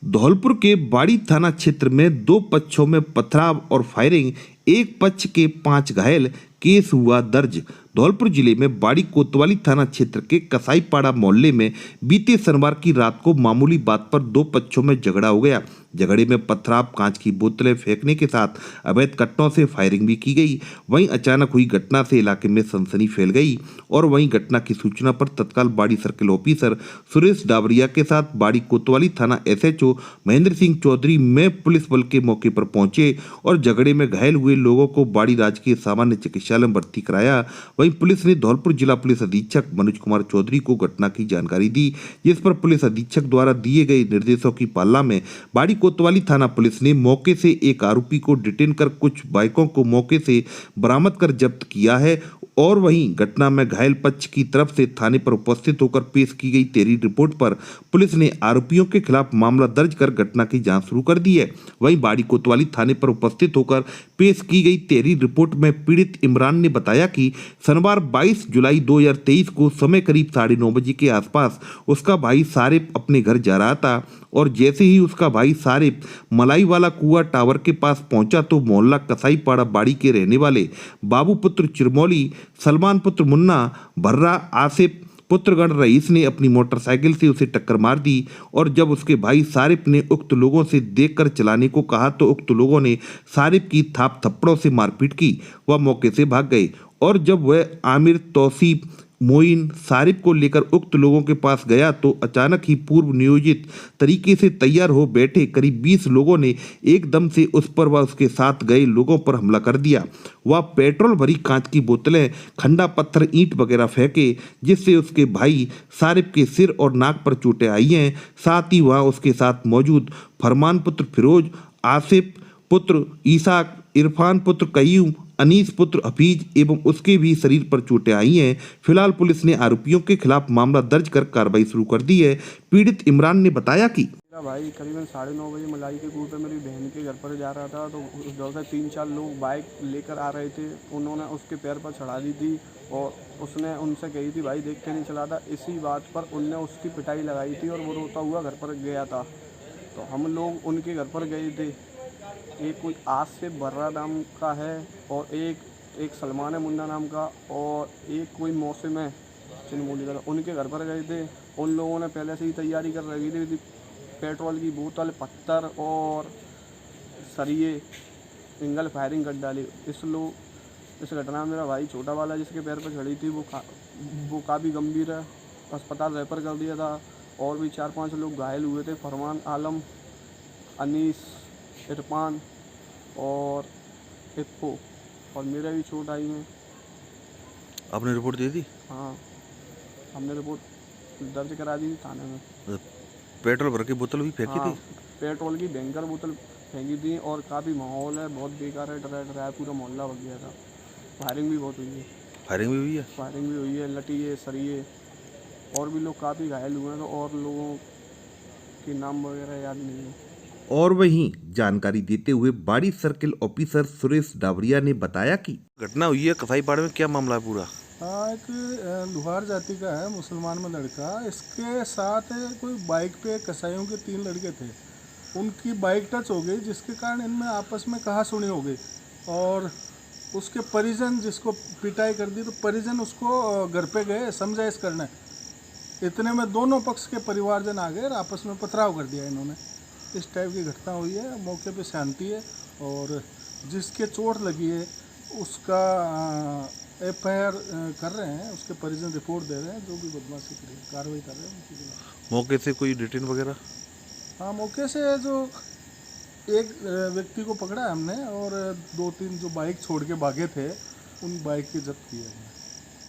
धौलपुर के बाड़ी थाना क्षेत्र में दो पक्षों में पथराव और फायरिंग, एक पक्ष के 5 घायल, केस हुआ दर्ज। धौलपुर जिले में बाड़ी कोतवाली थाना क्षेत्र के कसाईपाड़ा मोहल्ले में बीते शनिवार की रात को मामूली बात पर दो पक्षों में झगड़ा हो गया। झगड़े में पथराव, कांच की बोतलें फेंकने के साथ अवैध कट्टों से फायरिंग भी की गई। वहीं अचानक हुई घटना से इलाके में सनसनी फैल गई और वहीं घटना की सूचना पर तत्काल बाड़ी सर्किल ऑफिसर सुरेश डाबरिया के साथ बाड़ी कोतवाली थाना एसएचओ महेंद्र सिंह चौधरी में पुलिस बल के मौके पर पहुंचे और झगड़े में घायल हुए लोगों को बाड़ी राजकीय सामान्य चिकित्सालय में भर्ती कराया। वहीं पुलिस ने धौलपुर जिला पुलिस अधीक्षक मनोज कुमार चौधरी को घटना की जानकारी दी, जिस पर पुलिस अधीक्षक द्वारा दिए गए निर्देशों की पालना में बाड़ी कोतवाली थाना पुलिस ने मौके से एक आरोपी को डिटेन कर कुछ बाइकों को मौके से बरामद कर जब्त किया है। और वहीं घटना में घायल पक्ष की तरफ से थाने पर उपस्थित होकर पेश की गई तहरीर रिपोर्ट पर पुलिस ने आरोपियों के खिलाफ मामला दर्ज कर घटना की जांच शुरू कर दी है। वहीं बाड़ी कोतवाली थाने पर उपस्थित होकर पेश की गई तहरीर रिपोर्ट में पीड़ित इमरान ने बताया कि शनिवार 22 जुलाई 2023 को समय करीब 9:30 बजे के आसपास उसका भाई सारिफ अपने घर जा रहा था और जैसे ही उसका भाई सारिफ मलाई वाला कुआ टावर के पास पहुंचा तो मोहल्ला कसाईपाड़ा बाड़ी के रहने वाले बाबू पुत्र चिरमौली, सलमान पुत्र मुन्ना, भर्रा, आसिफ पुत्रगण रईस ने अपनी मोटरसाइकिल से उसे टक्कर मार दी और जब उसके भाई सारिफ ने उक्त लोगों से देखकर चलाने को कहा तो उक्त लोगों ने सारिफ की थाप थप्पड़ों से मारपीट की। वह मौके से भाग गए और जब वह आमिर, तौसीफ, मोइन, सारिफ को लेकर उक्त लोगों के पास गया तो अचानक ही पूर्व नियोजित तरीके से तैयार हो बैठे करीब 20 लोगों ने एकदम से उस पर व उसके साथ गए लोगों पर हमला कर दिया। वह पेट्रोल भरी कांच की बोतलें, खंडा पत्थर, ईंट वगैरह फेंके, जिससे उसके भाई सारिफ के सिर और नाक पर चोटें आई हैं। साथ ही वह उसके साथ मौजूद फरमान पुत्र फिरोज, आसिफ पुत्र ईसाक, इरफान पुत्र कयूम, अनीस पुत्र हफीज एवं उसके भी शरीर पर चोटें आई हैं। फिलहाल पुलिस ने आरोपियों के खिलाफ मामला दर्ज कर कार्रवाई शुरू कर दी है। पीड़ित इमरान ने बताया कि मेरा भाई करीबन 9:30 बजे मलाई के कुएं पे मेरी बहन के घर पर जा रहा था तो उस दौर से 3-4 लोग बाइक लेकर आ रहे थे। उन्होंने उसके पैर पर चढ़ा दी थी और उसने उनसे कही थी भाई देख के नहीं चलाता। इसी बात पर उनने उसकी पिटाई लगाई थी और वो रोता हुआ घर पर गया था। तो हम लोग उनके घर पर गए थे। एक कोई आसिफ बर्रा नाम का है और एक सलमान मुन्ना नाम का और एक कोई मौसम है चिन्मोली का, उनके घर पर गए थे। उन लोगों ने पहले से ही तैयारी कर रखी थी, पेट्रोल की बोतल, पत्थर और सरिये, सिंगल फायरिंग कर डाली। इस घटना में मेरा भाई छोटा वाला जिसके पैर पर चढ़ी थी वो काफ़ी गंभीर है, अस्पताल रेफर कर दिया था। और भी 4-5 लोग घायल हुए थे, फरमान आलम, अनीस, इरफान और इप्पो, और मेरे भी चोट आई है। आपने रिपोर्ट दे दी? हाँ, हमने रिपोर्ट दर्ज करा दी थी थाने में। पेट्रोल भर की बोतल भी फेंकी हाँ, थी? पेट्रोल की भयंकर बोतल फेंकी थी और काफ़ी माहौल है, बहुत बेकार है, डरा पूरा मोहल्ला भग गया था। फायरिंग भी बहुत हुई है। फायरिंग भी हुई है? फायरिंग भी हुई है, लठिए, सरिये, और भी लोग काफ़ी घायल हुए हैं और लोगों के नाम वगैरह याद नहीं है। और वहीं जानकारी देते हुए बाड़ी सर्किल ऑफिसर सुरेश डाबरिया ने बताया कि घटना हुई है कसाईपाड़ा में, क्या मामला है पूरा? हाँ, एक लुहार जाति का है, मुसलमान में लड़का। इसके साथ कोई बाइक पे कसाईयों के 3 लड़के थे। उनकी बाइक टच हो गई जिसके कारण इनमें आपस में कहासुनी हो गई और उसके परिजन जिसको पिटाई कर दी तो परिजन उसको घर पे गए समझाइश करने। इतने में दोनों पक्ष के परिवारजन आ गए और आपस में पथराव कर दिया इन्होंने। इस टाइप की घटना हुई है। मौके पे शांति है और जिसके चोट लगी है उसका FIR कर रहे हैं, उसके परिजन रिपोर्ट दे रहे हैं, जो भी बदमाशी करी कार्रवाई कर रहे हैं उनके खिलाफ। मौके से कोई डिटेन वगैरह? हाँ, मौके से जो एक व्यक्ति को पकड़ा है हमने और 2-3 जो बाइक छोड़ के भागे थे उन बाइक की जब्त की है।